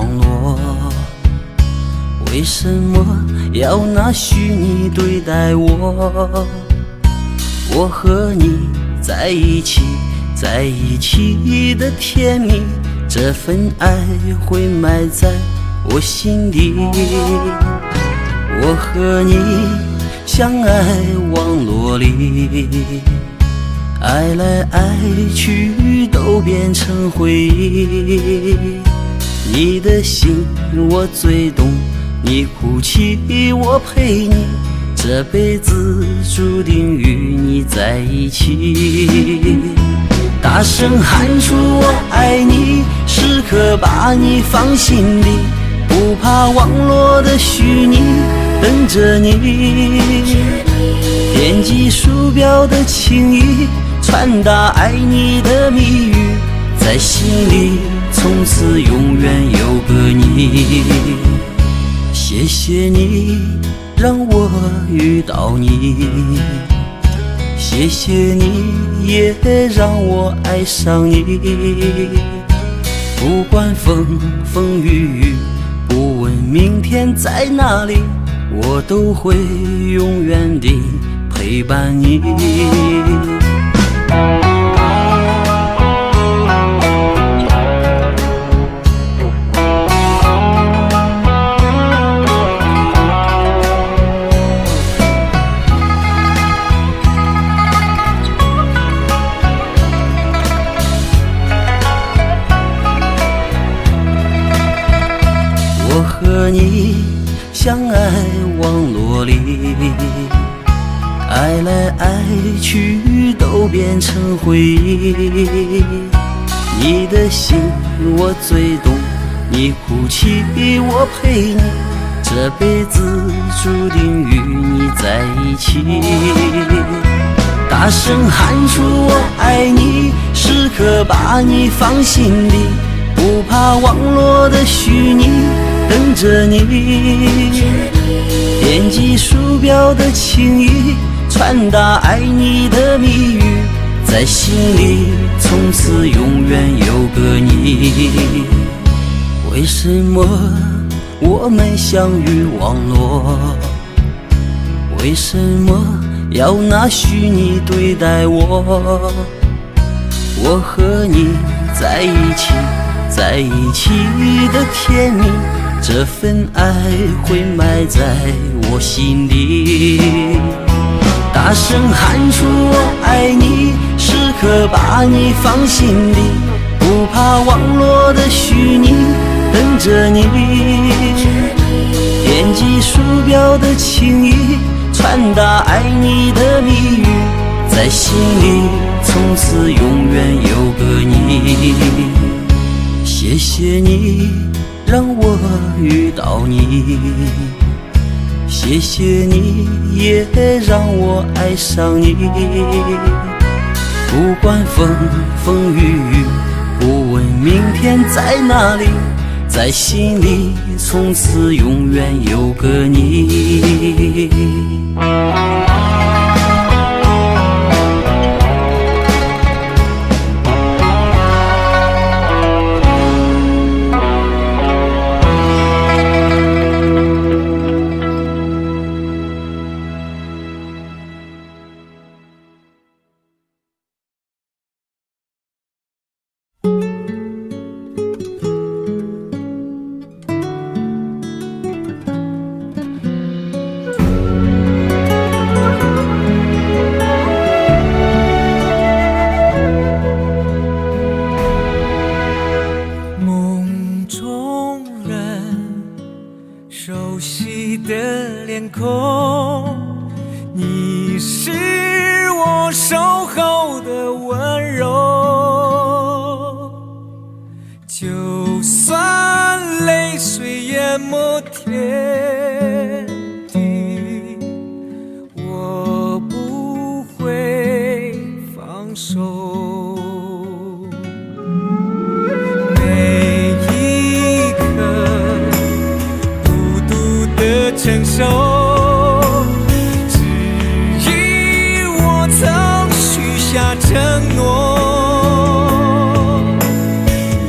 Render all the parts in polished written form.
网络？为什么要拿虚拟对待我？我和你在一起，在一起的甜蜜，这份爱会埋在我心底。我和你相爱网络里，爱来爱去都变成回忆。你的心我最懂，你哭泣我陪你，这辈子注定与你在一起。大声喊出我爱你，时刻把你放心里，不怕网络的虚拟，等着你。点击鼠标的轻易，传达爱你的密语，在心里从此永远有个你。谢谢你让我遇到你，谢谢你也让我爱上你。不管风风雨雨，不问明天在哪里，我都会永远地陪伴你。我和你相爱网络里，爱来爱去都变成回忆。你的心我最懂，你哭泣我陪你，这辈子注定与你在一起。大声喊出我爱你，时刻把你放心里，不怕网络的虚拟，等着你。点击鼠标的轻易，传达爱你的密语，在心里从此永远有个你。为什么我们相遇网络？为什么要拿虚拟对待我？我和你在一起，在一起的甜蜜，这份爱会埋在我心底。大声喊出我爱你，时刻把你放心里，不怕网络的虚拟，等着你。点击鼠标的轻易，传达爱你的密语，在心里从此永远有个你。谢谢你让我遇到你，谢谢你也让我爱上你。不管风风雨雨，不问明天在哪里，在心里从此永远有个你。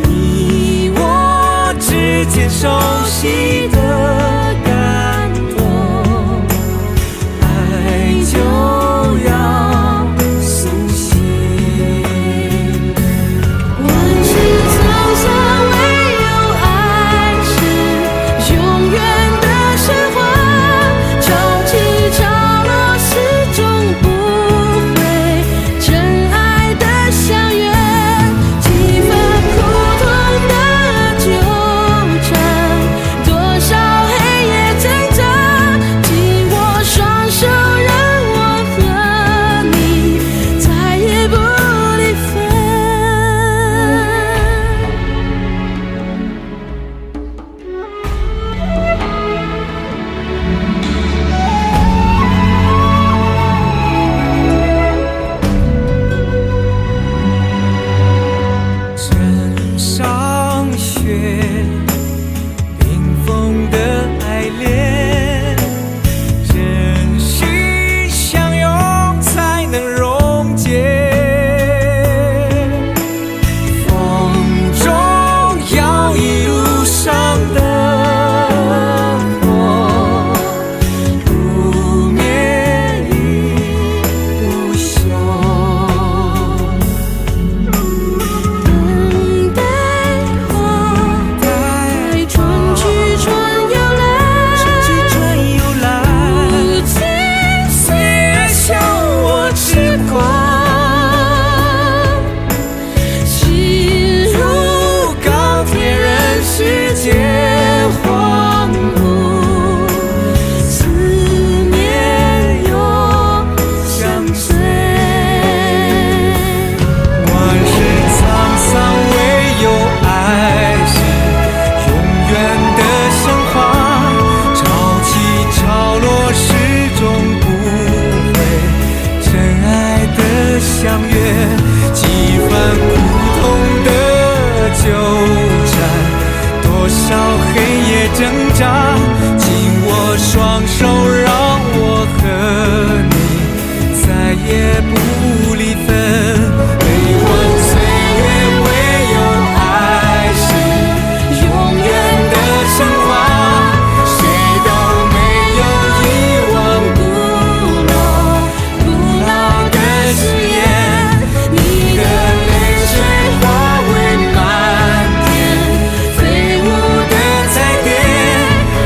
你我之时间熟悉的感动，爱就要苏醒。万事沧桑，唯有爱是永远的神话。潮起潮落，始终不会真爱的相约。几番苦痛的纠缠，多少黑夜挣扎，紧握双手，让我和你再也不离分。枕上雪，冰封的爱恋，真心相拥才能溶解。风中摇曳路上的火，不灭亦不休。等待花开，春去春又来，不经岁月笑我痴狂。心如钢铁，任世界荒芜，思念又相随。万事沧桑，唯有爱是永远的神话。潮起潮落，始终不会真爱的相约。几番苦痛的纠缠，多少黑夜挣扎，紧握双手，让我和你再也不离分。悲欢岁月，唯有爱是永远的神话。谁都没有遗忘古老的誓言。你的泪水化为漫天飞舞的彩蝶，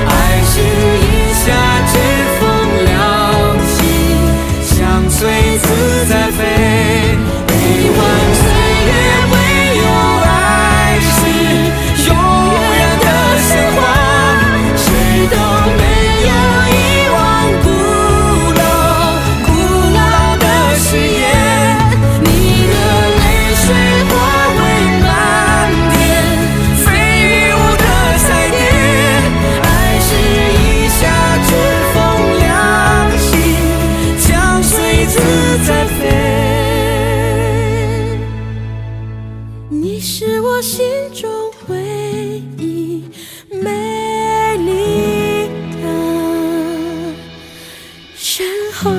爱是一夏之风凉气，相随自在飞。悲欢岁月，唯有爱是永远的神话。谁都没有遗忘古老的誓言。你的泪水化为漫天飞舞的彩蝶，爱是一夏之风凉气，相随自在飞。你是我心中唯一美丽的神话。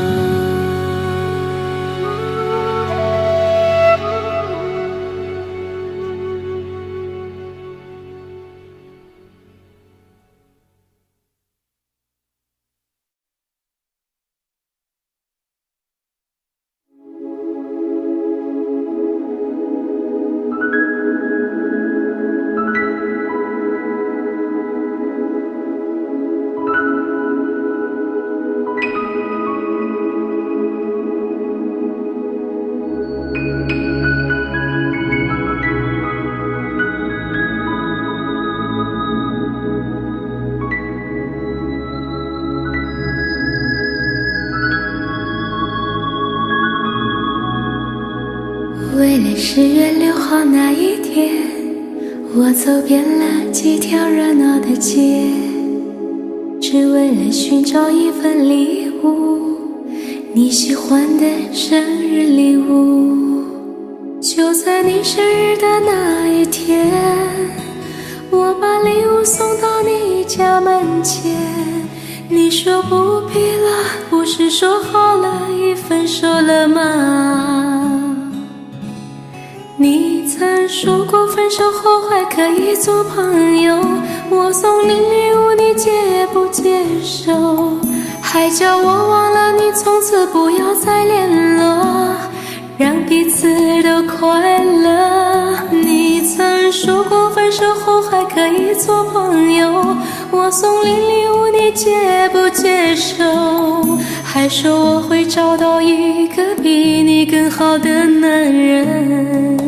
为了10月6号那一天，我走遍了几条热闹的街，只为了寻找一份礼物，你喜欢的生日礼物。就在你生日的那一天，我把礼物送到你家门前。你说不必了，不是说好了已分手了吗？你曾说过分手后还可以做朋友，叫我忘了你，从此不要再联络，让彼此都快乐。你曾说过分手后还可以做朋友，我送你礼物你接不接受？还说我会找到一个比你更好的男人。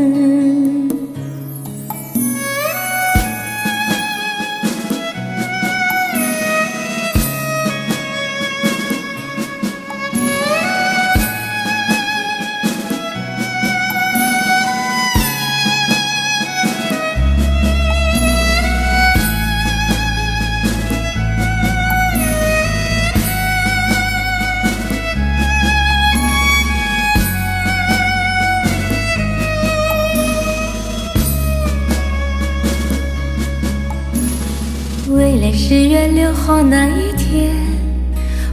为了10月6号那一天，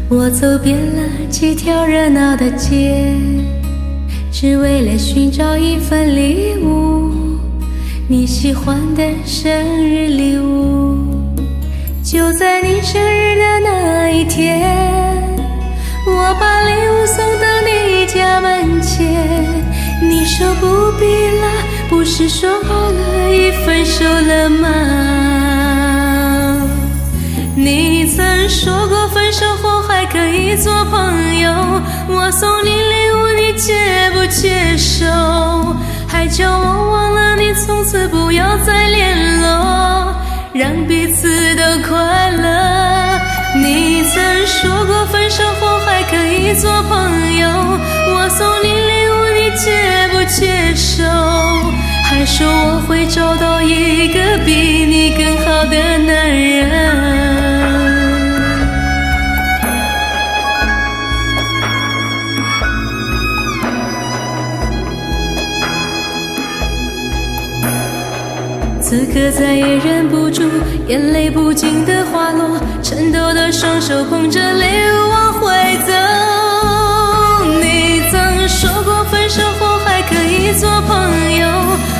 我走遍了几条热闹的街，只为了寻找一份礼物，你喜欢的生日礼物。就在你生日的那一天，我把礼物送到你家门前，你说不必了，不是说好了已分手了吗？你曾说过分手后还可以做朋友，我送你礼物你接不接受？还叫我忘了你，从此不要再联络，让彼此都快乐。你曾说过分手后还可以做朋友，我送你礼物你接不接受？还说我会找到一个比你更好的男人。此刻再也忍不住，眼泪不禁的滑落，颤抖的双手捧着礼物往回走。你曾说过分手后还可以做朋友，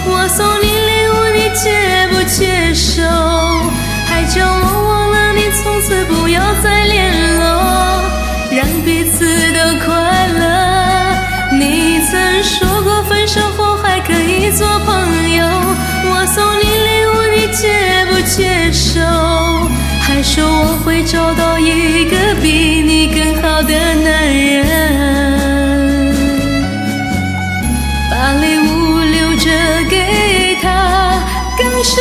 我送你礼物你接不接受？还叫我忘了你，从此不要再联络，让彼此都快乐。你曾说过分手后还可以做朋友，我送你礼物你接不接受？还说我会找到一个比你更好的男人，把礼物留着给他更适合。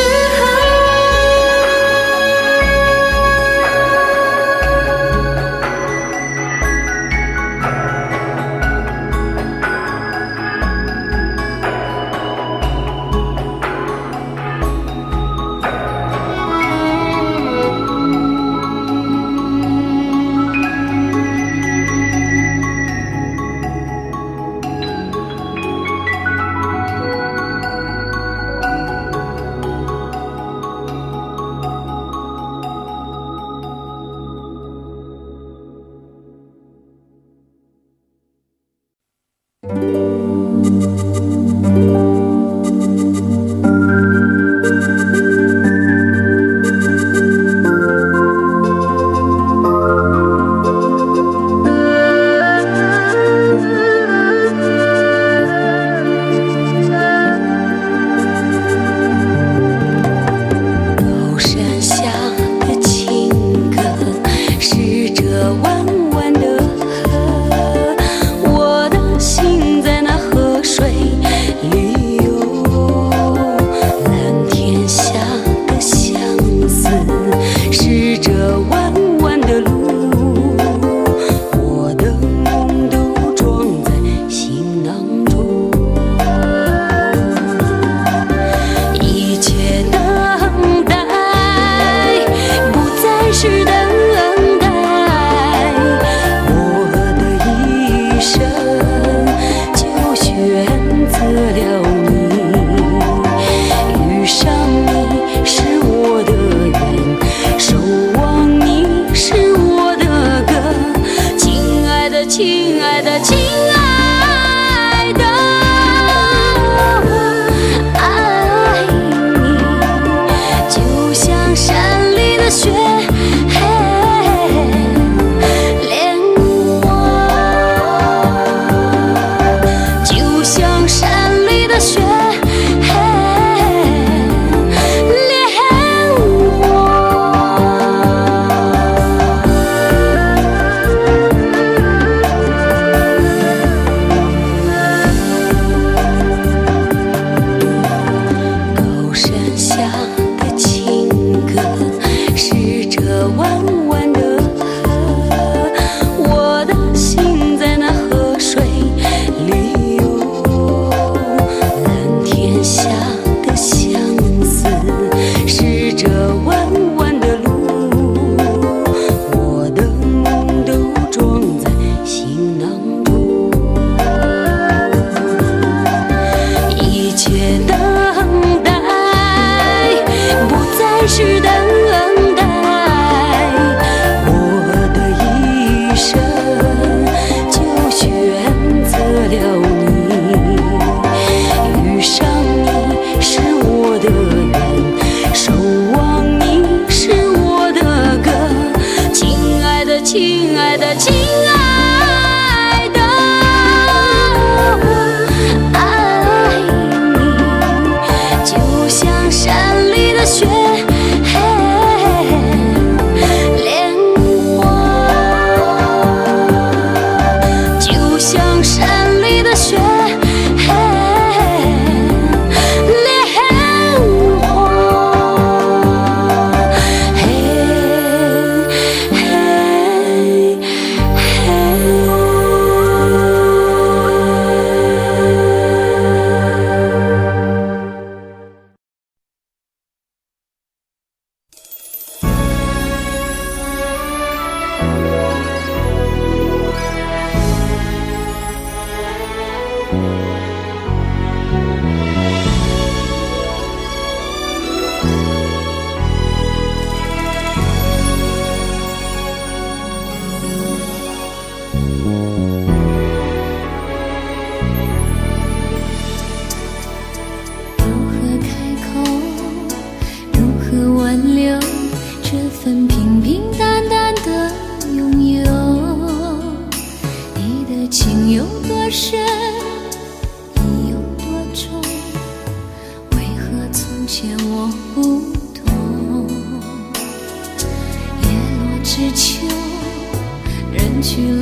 雪，黑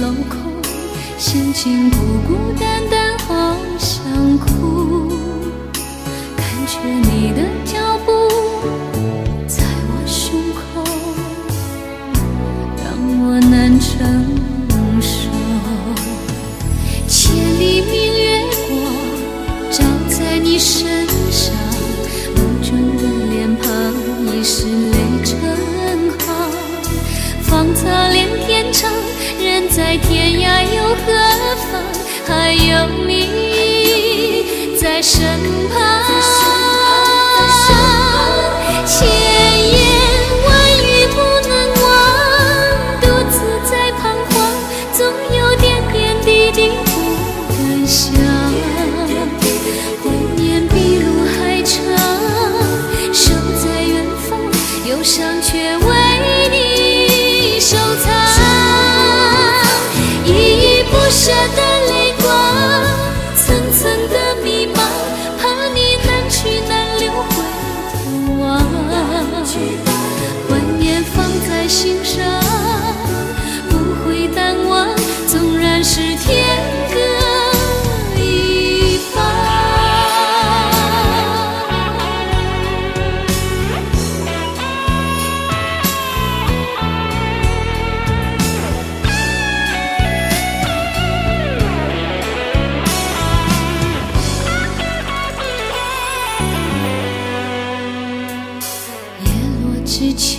镂空，心情孤孤单单，好想哭。感觉你的脚步在我胸口，让我难承受。千里明月光照在你身上，无中的脸庞已是泪成行。芳草连天长，人在天涯又何妨？还有你在身旁。千言万语不能忘，独自在彷徨，总有点点滴滴不敢想。怀念比路还长，守在远方，忧伤却为你收藏。依依不舍的泪光，层层的迷茫，怕你难去难留回头望。怀念放在心上，不会淡忘，纵然是天各一方。之秋，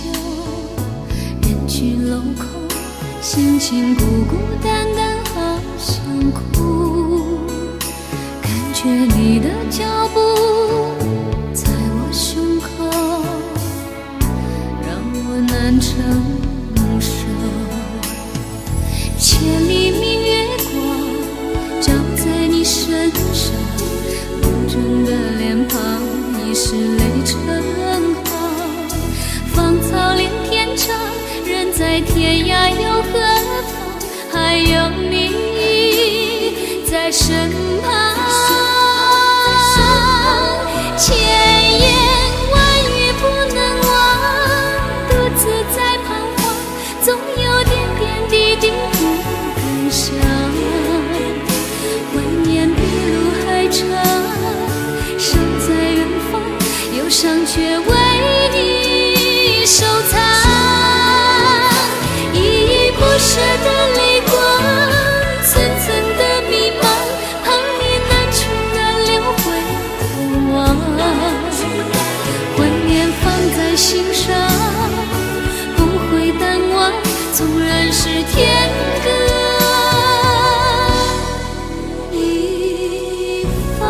人去楼空，心情孤孤单单，好想哭。感觉你的脚步在我胸口，让我难承受。千里明月光照在你身上，无中的脸庞已是泪成行。芳草连天长，人在天涯又何妨？还有你在身旁。千言万语不能忘，独自在彷徨，总有点点滴滴不敢想。怀念比路还长，守在远方，忧伤却为你收藏。依依不舍的泪光，层层的迷茫，怕你难去难留回头望。怀念放在心上，不会淡忘，纵然是天各一方。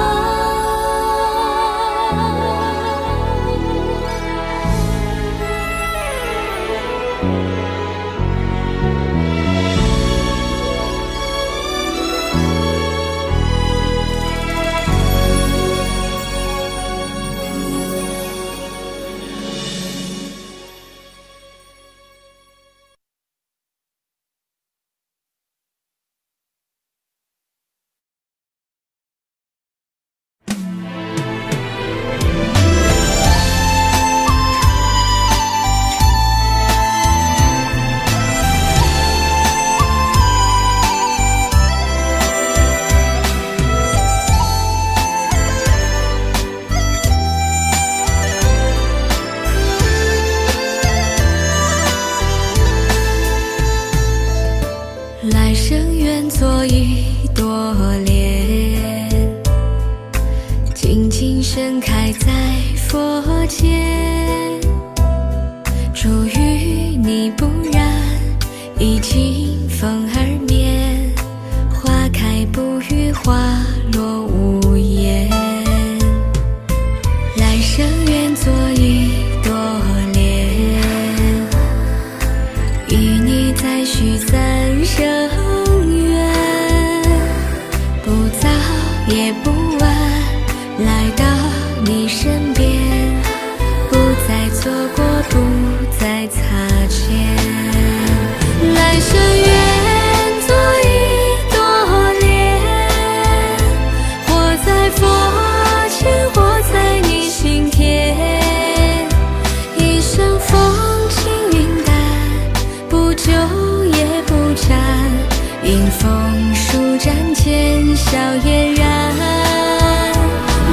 笑嫣然。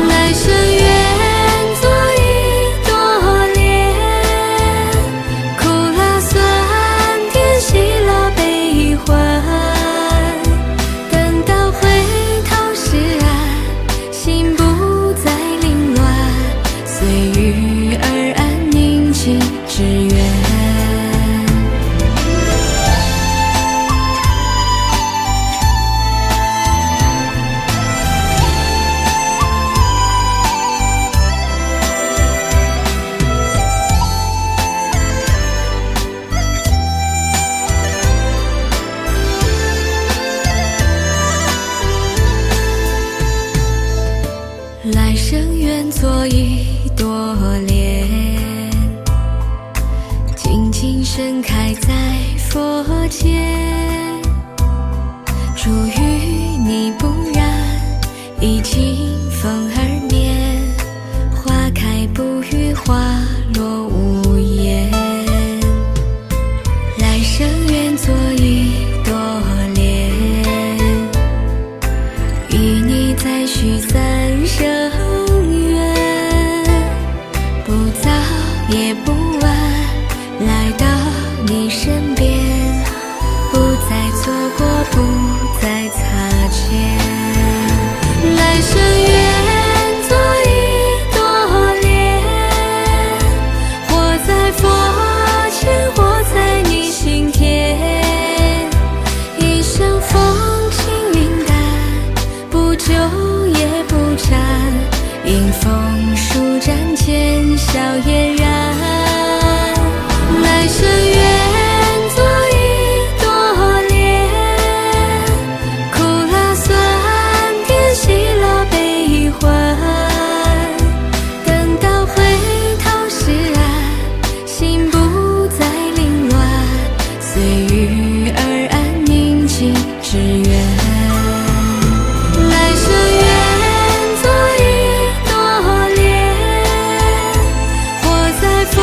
来生愿做一朵莲，苦辣酸甜喜乐悲欢。等到回头时啊，心不再凌乱，随遇而安，宁静致远。来生愿做一朵莲，静静盛开在佛前。祝与你不染，已经风儿眠。花开不语，花落无言。来生愿做一朵莲，与你再续三生缘，不早也不晚，来到你身边，不再错过，不再擦肩。来生愿做一朵莲，活在佛前，活在你心田，一生风轻云淡，不久也不沾，迎风舒展间，笑嫣然。来生愿做一朵莲，苦辣酸甜喜乐悲欢。等到回头时啊，心不再凌乱，随遇而安，宁静致远。来生愿做一朵莲，活在佛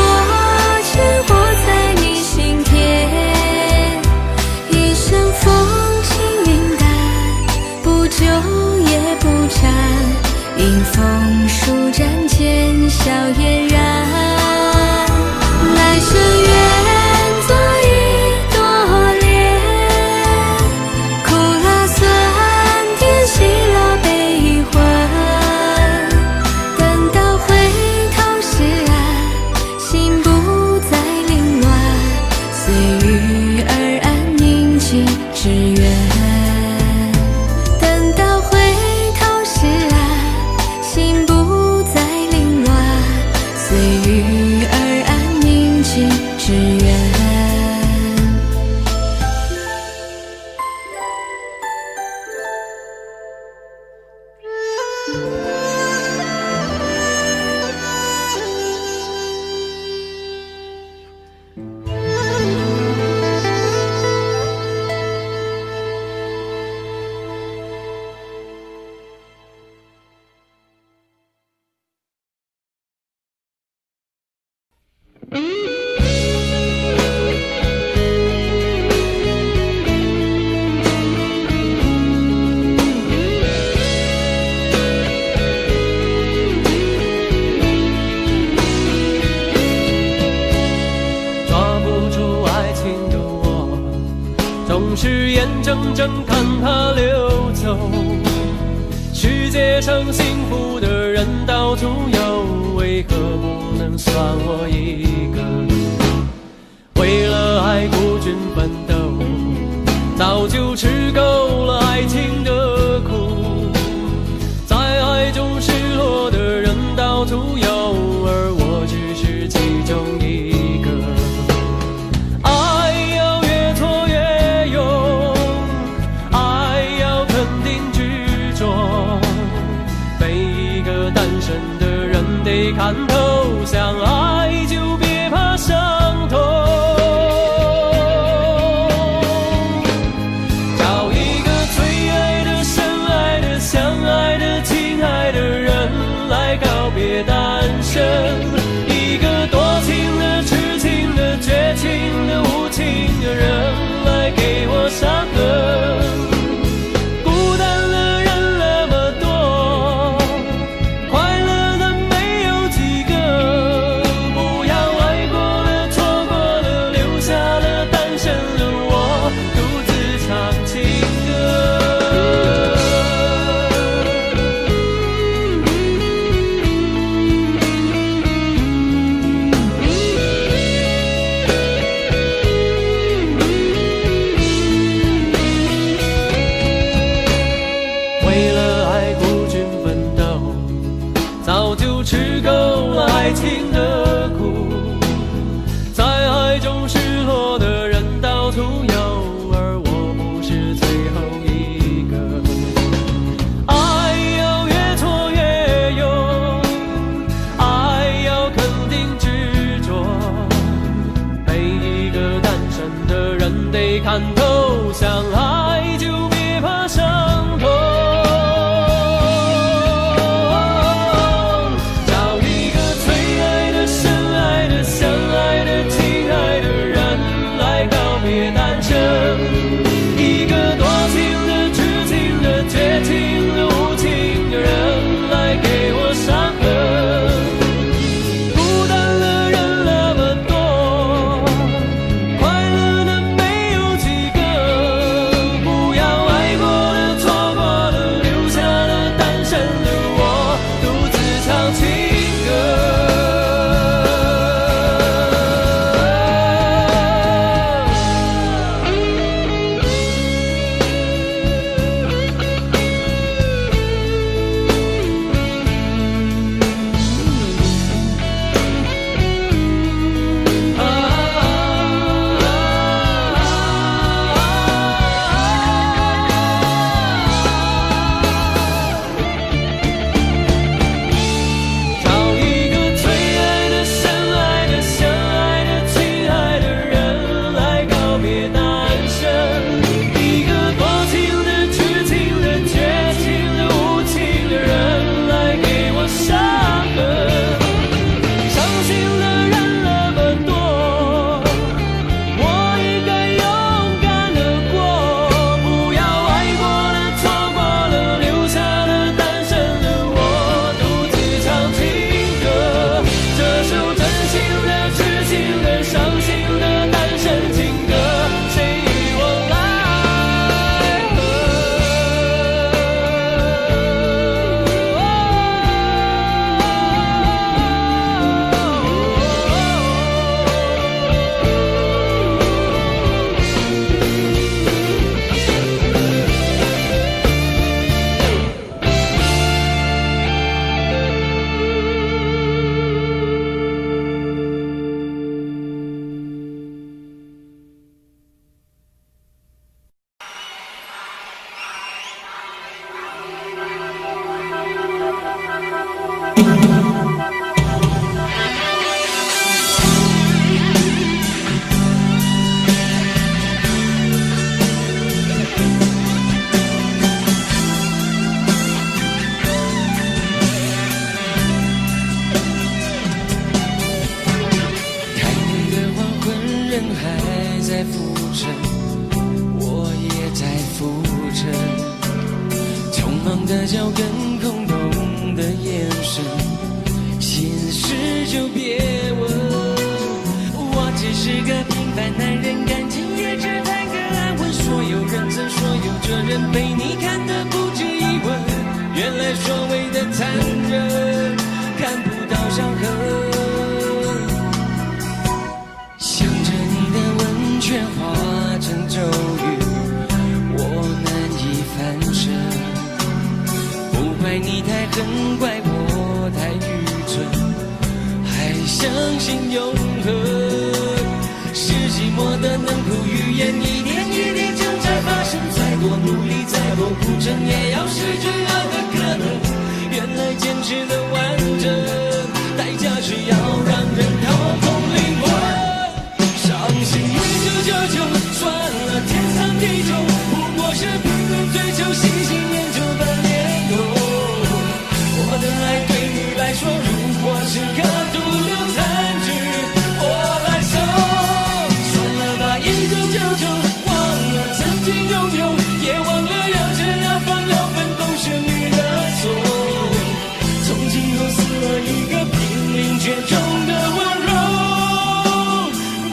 前，活在你心田，一生风轻云淡，不久也不沾，迎风舒展间，笑嫣然。来生愿做一朵莲，苦辣酸甜喜乐悲欢。等到回头时啊，心不再凌乱，随遇而安，宁静致远。等到回头时啊，心不再凌乱，随遇而安，宁静致远。抓不住爱情的我，总是眼睁睁看它流走。世界上幸福的人到处有，为何不能算我一个？为了爱孤军奋斗，早就吃够了爱情的苦。在爱中失落的人到处有，而我只是其中一个。爱要越挫越勇，爱要肯定执着。每一个单身的人得看透，想爱就别怕伤痛。没看透，相爱就别怕伤痛。找一个最爱的、深爱的、相爱的、亲爱的人来告别单身，一个多情的、痴情的、绝情的、无情的人来给我伤痕。孤单了人那么多，快乐的没有几个，不要爱过了、错过了，留下了单身的我，独自唱情歌。找一个最爱的、深爱的、相爱的、亲爱的人来告别单身，一个多情的、痴情的、绝情的、无情的人来给我伤痕。伤心的人那么多，我应该勇敢地过，不要爱过了、错过了，留下了单身的我，独自唱情歌。这首真心的、痴情的、伤心的单身情歌，谁与我来台北的黄昏，人还在浮沉，我也在浮沉。匆忙的脚跟，空洞的眼神，心事就别问。我只是个平凡男人，感情也只谈个安稳。所有人曾说有这人陪你看的不止一吻，原来所谓的残忍，看不到伤痕。想着你的温泉化成咒语，我难以翻身。不怪你太狠，怪我太愚蠢，还相信永恒。是寂寞的冷酷语言，一点一滴正在发生。再多努力，再多苦撑，也要失去爱的可能。原来坚持的完整，代价是要让人掏空灵魂。伤心1999，算了天长地久，不过是拼命追求心心念旧的念头。我的爱对你来说，如果是个毒瘤残局，我来受。算了吧1999，忘了曾经拥有，也忘了要这要放要分都是你的错。从今后死了一个拼命绝种的温柔，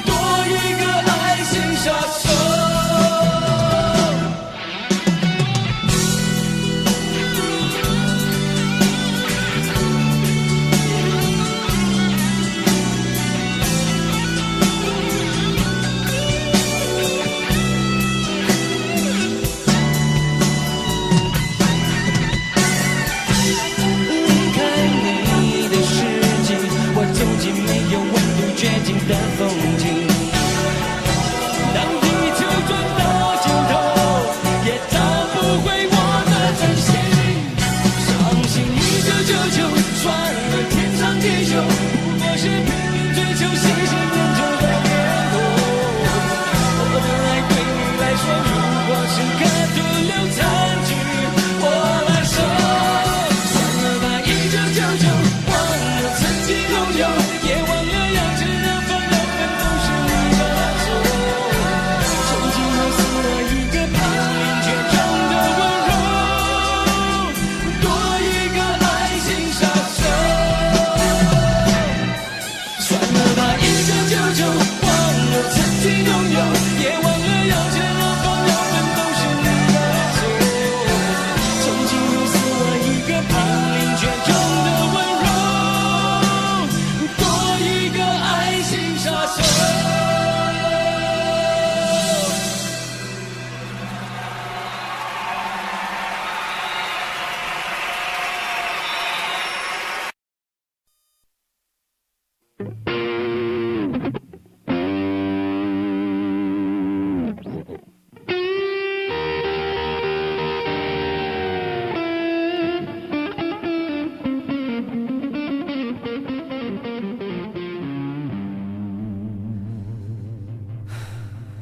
多一个爱心杀手。的风景。当第一次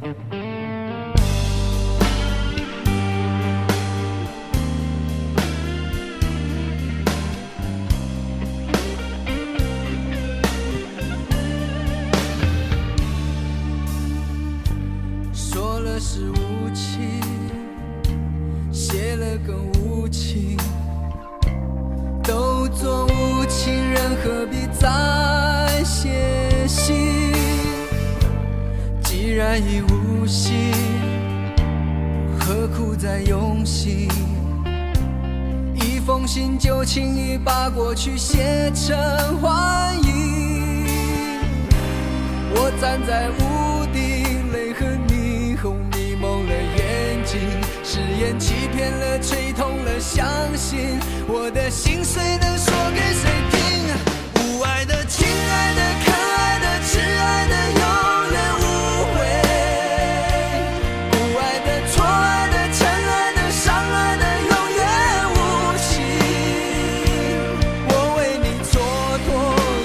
说了是无情，写了更无情，都做无情人，何必再写信？既然已无心，何苦再用心？一封信就轻易把过去写成幻影。我站在屋顶，泪和霓虹迷蒙了眼睛，誓言欺骗了，吹痛了，相信我的心碎能说给谁听？无爱的、亲爱的、可爱的、挚爱的，永远无悔；不爱的、错爱的、真爱的、伤害的，永远无情。我为你蹉跎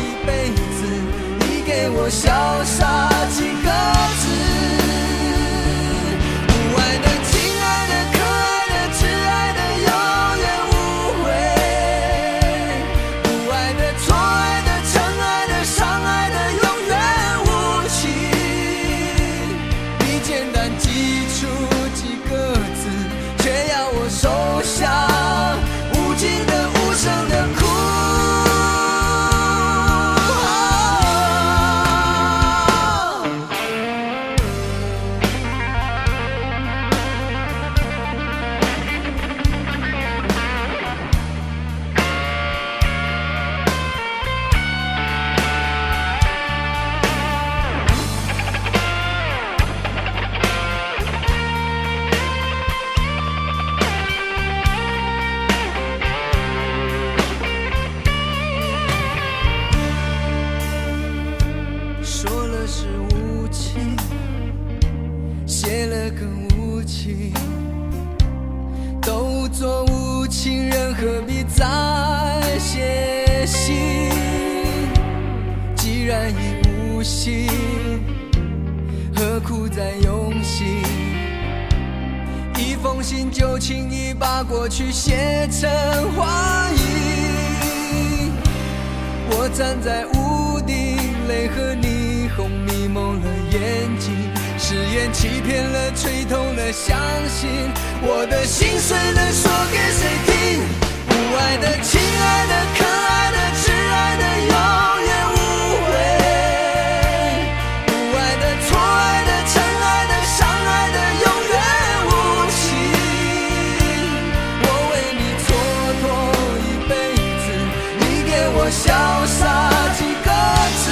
一辈子，你给我潇洒几个字。说了是无情，写了更无情，都做无情人，何必再写信？既然已无心，何苦再用心？一封信就轻易把过去写成幻影。我站在屋顶，泪和霓虹迷蒙了眼睛，誓言欺骗了，吹痛了，相信我的心碎能说给谁听？不爱的、亲爱的、可爱的、挚爱的，永远无悔；不爱的、错爱的、真爱的、伤害的，永远无情。我为你蹉跎一辈子，你给我潇洒几个字。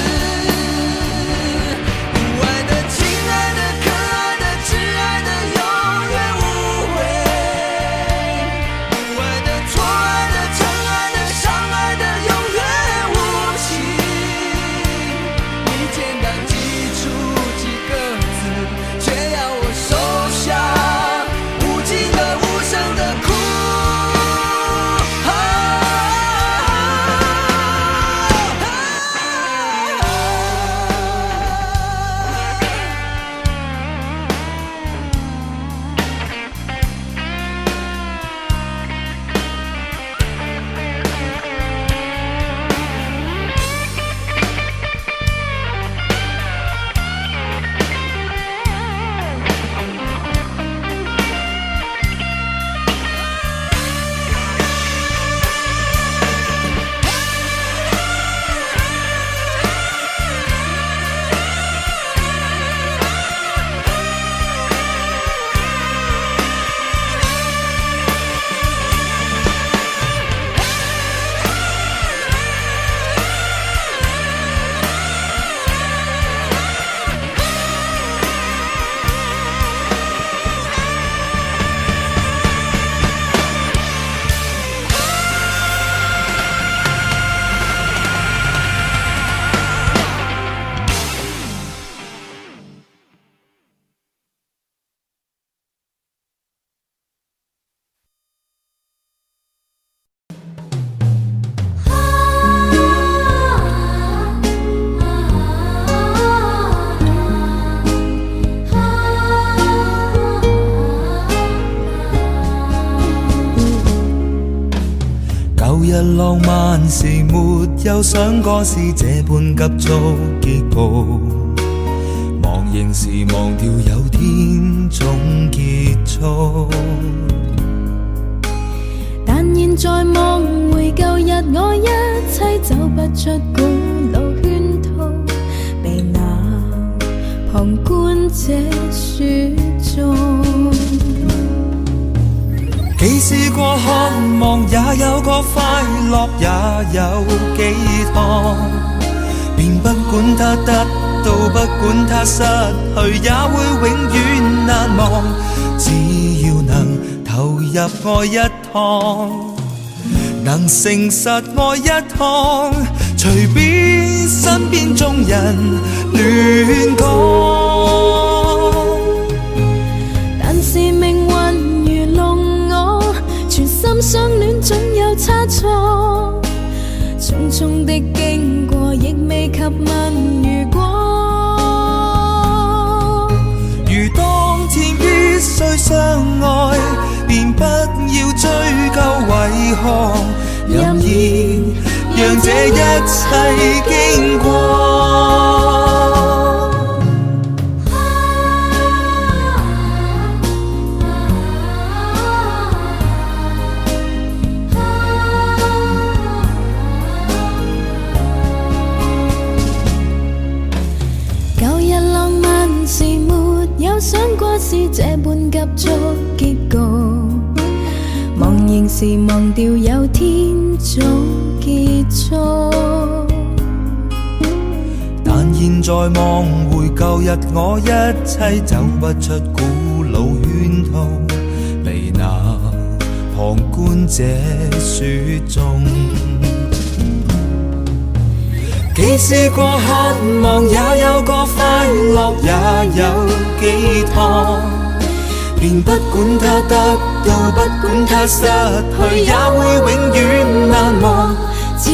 情日浪漫时没有想过是这般急速结局，忘形时忘掉有天总结束。但现在望回旧日，我一切走不出古老圈套，被那旁观者说中。既试过渴望，也有过快乐，也有寄托，便不管它得到，不管它失去，也会永远难忘。只要能投入爱一趟，能诚实爱一趟，随便身边众人乱讲。但是命运愚弄我，全心相戀總有差錯，重重的經過亦未及問如果。如當天必須相愛，便不要追究為何，任意讓這一切經過。想過是這般急速結局，忘形時忘掉有天早結束。但現在望回舊日，我一切走不出古老圈套，被那旁觀者說中。既試過渴望，也有過快樂，也有寄託，便不管它得到，不管它失去，也會永遠難忘。只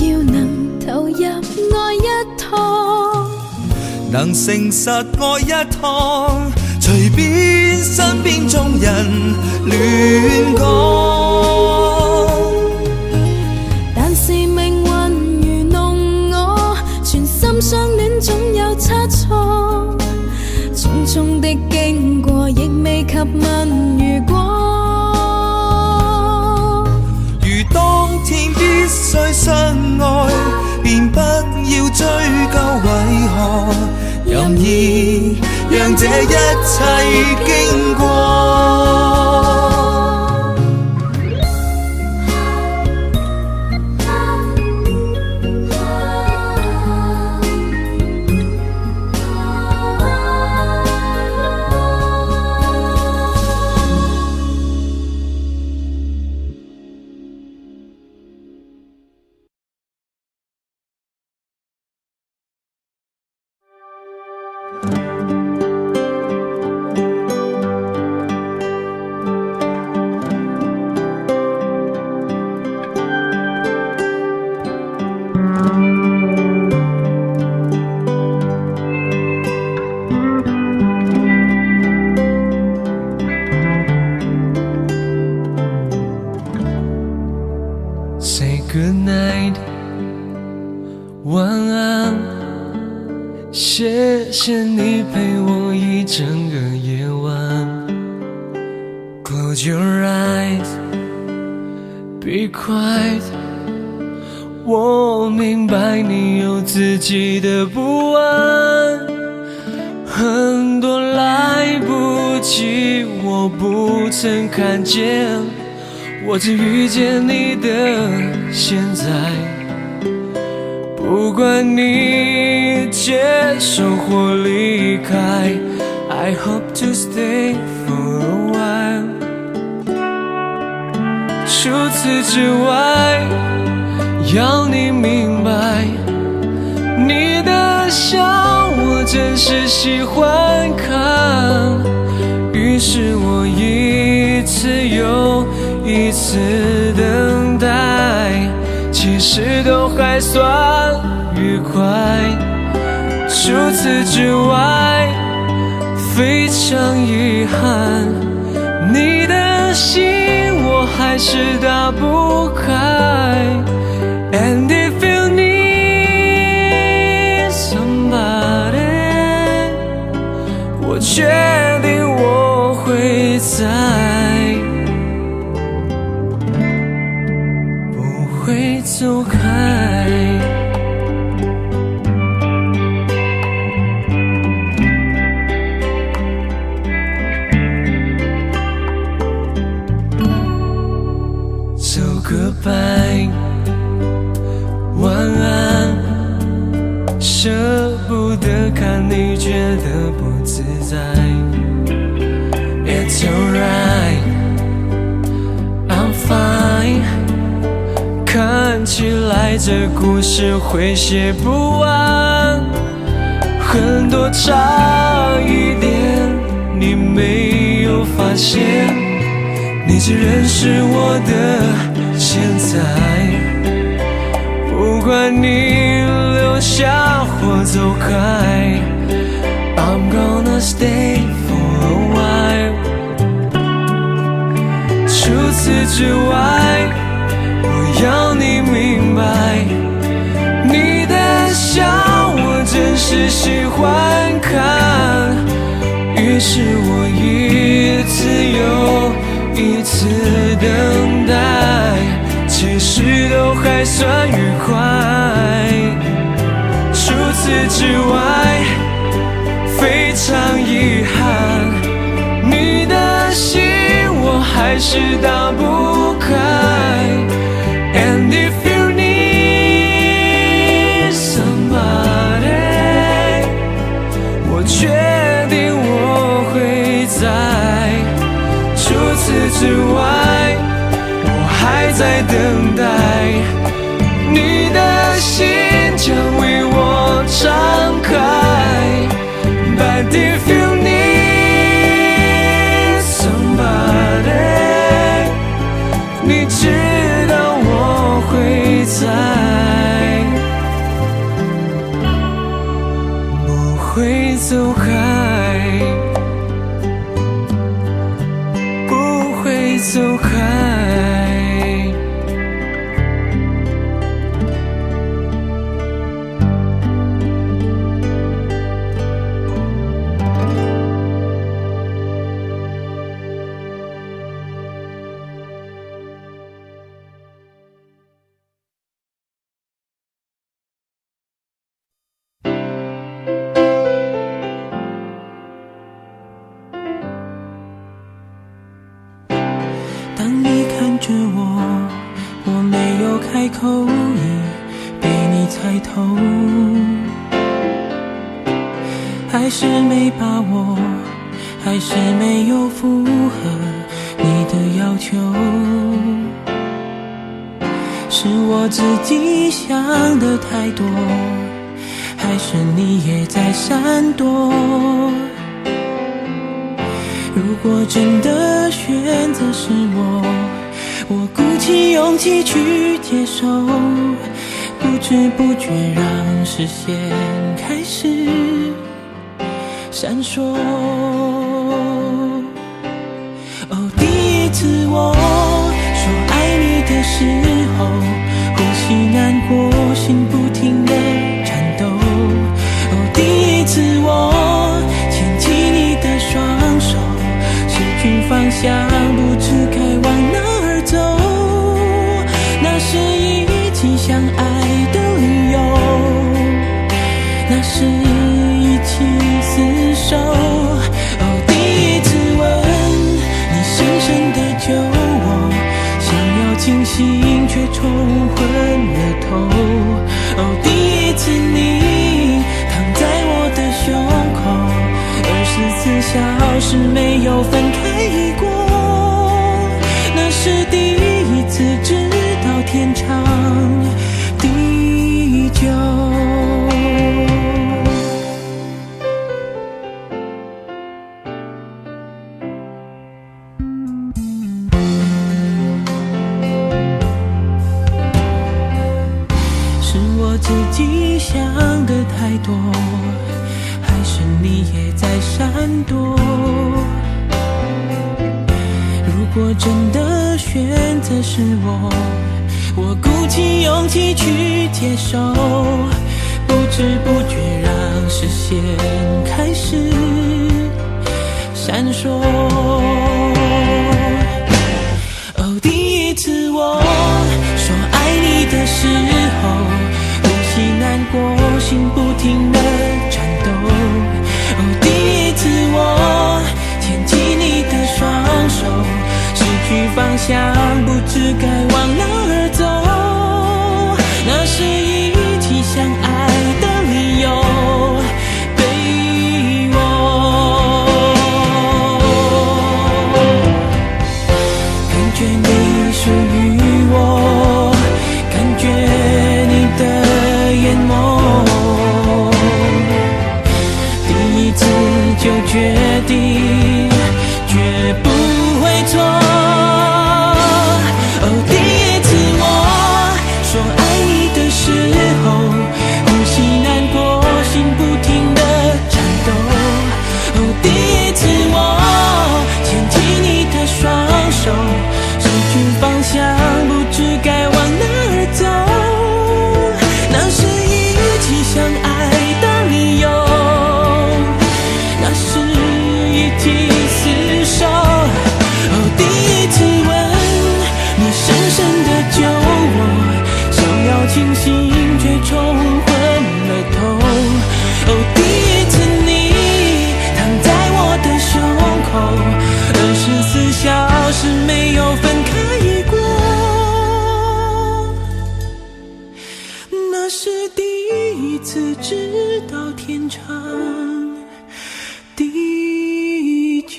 要能投入愛一趟，能誠實愛一趟，隨便身邊眾人亂講。但是命運愚弄我，全心相戀總有差錯，重重的經過亦未及問如果。如當天必須相愛，便不要追究為何，任意讓這一切經過。Say good night， 晚安，谢谢你陪我一整个夜晚。Close your eyes， be quiet， 我明白你有自己的不安，很多来不及，我不曾看见。我只遇见你的现在，不管你接受或离开 I hope to stay for a while。 除此之外，要你明白，你的笑我真是喜欢看，于是我一次又一次等待，其实都还算愉快。除此之外，非常遗憾，你的心我我还是打不开。And if you need somebody， 我确定我会在，不会走开。Goodbye， 晚安，舍不得看你觉得不自在。It's alright， I'm fine。看起来这故事会写不完，很多差一点，你没有发现，你只认识我的现在，不管你留下或走开 I'm gonna stay for a while。 除此之外，我要你明白，你的笑我真是喜欢看，于是我一次又一次等待，其实都还算愉快。除此之外，非常遗憾，你的心我还是打不开。And if you need somebody， 我确定我会在。除此之外，我还在等待，你的心将为我敞开。But if you need somebody， 你知道我会在，不会走开，走开。当你看着我，我没有开口，已被你猜透，还是没把握，还是没有符合你的要求，是我自己想的太多，还是你也在闪躲？如果真的选择是我鼓起勇气去接受，不知不觉让视线开始闪烁。哦，第一次我说爱你的时候，呼吸难过，心不停地颤抖。哦，第一次我牵起你的双手，失去方向，不知该往哪儿走，那是一起相爱的理由，那是一起厮守。哦，第一次吻你深深地救我，想要清醒却冲昏了头。哦，第一次你躺在我的胸口，24小时没有分开过，那是第一次知道天长地久。是我自己想的太多，还是你也在闪躲？如果真的选选择是我鼓起勇气去接受，不知不觉让视线开始闪烁。哦，第一次我说爱你的时候，呼吸难过，心不停地颤抖。哦，第一次我牵起你的双手，失去方向，不知该往哪儿走。那是一起相爱的理由，对我感觉你属于我，感觉你的眼眸，第一次就决定绝不会错。哦，第一次我说爱你的时候，呼吸难过，心不停地颤抖。哦，第一次我牵起你的双手，失去方向，不知该往哪儿走。那是一起相爱的理由，那是一起厮守。哦，第一次吻你深深地救我，想要清醒却冲昏了头。哦，第一次你躺在我的胸口，24小时没有分开过，那是第一次知道天长地久。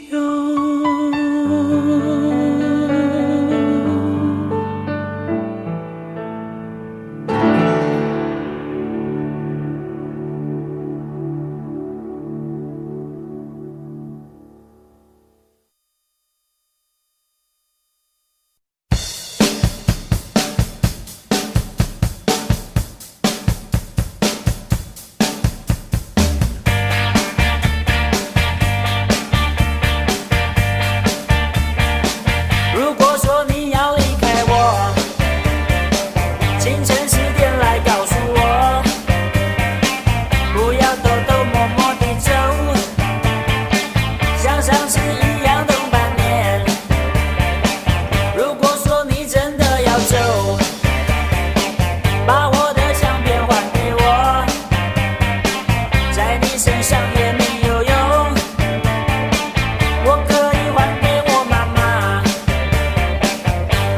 如果说你要离开我，清晨10点来告诉我，不要偷偷摸摸地走，像上次一样等半年。如果说你真的要走，把我的相片还给我，在你身上也没有用，我可以还给我妈妈。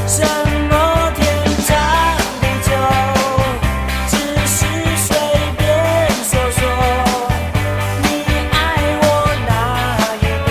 什么天长地久，只是随便说说，你爱我哪一边？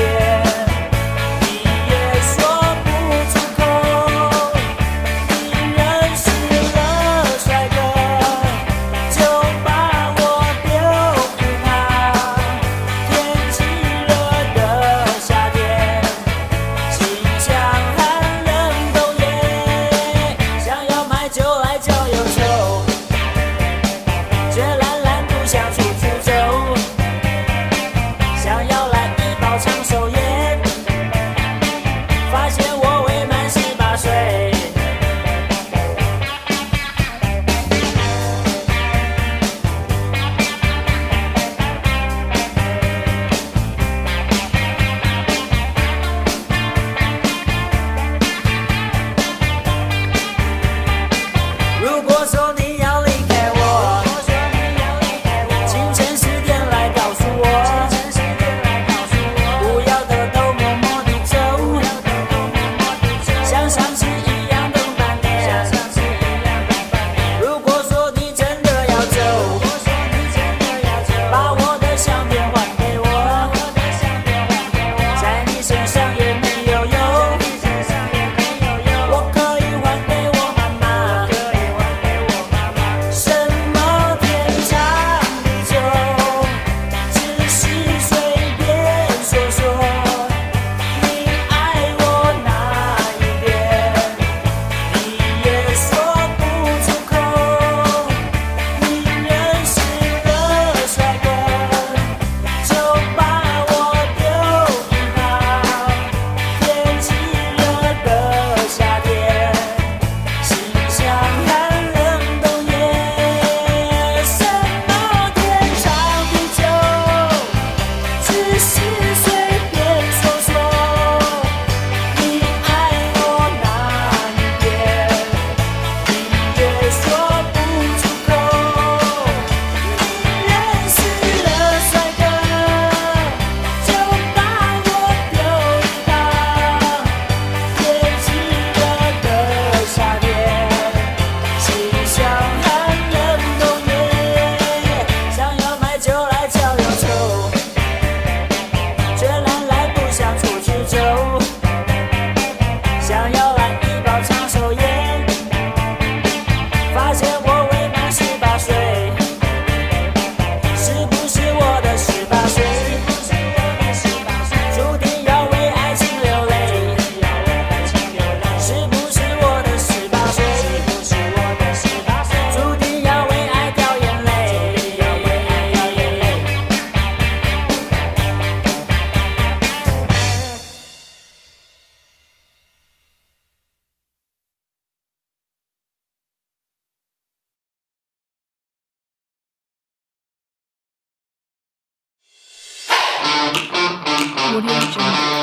Audio Jungle.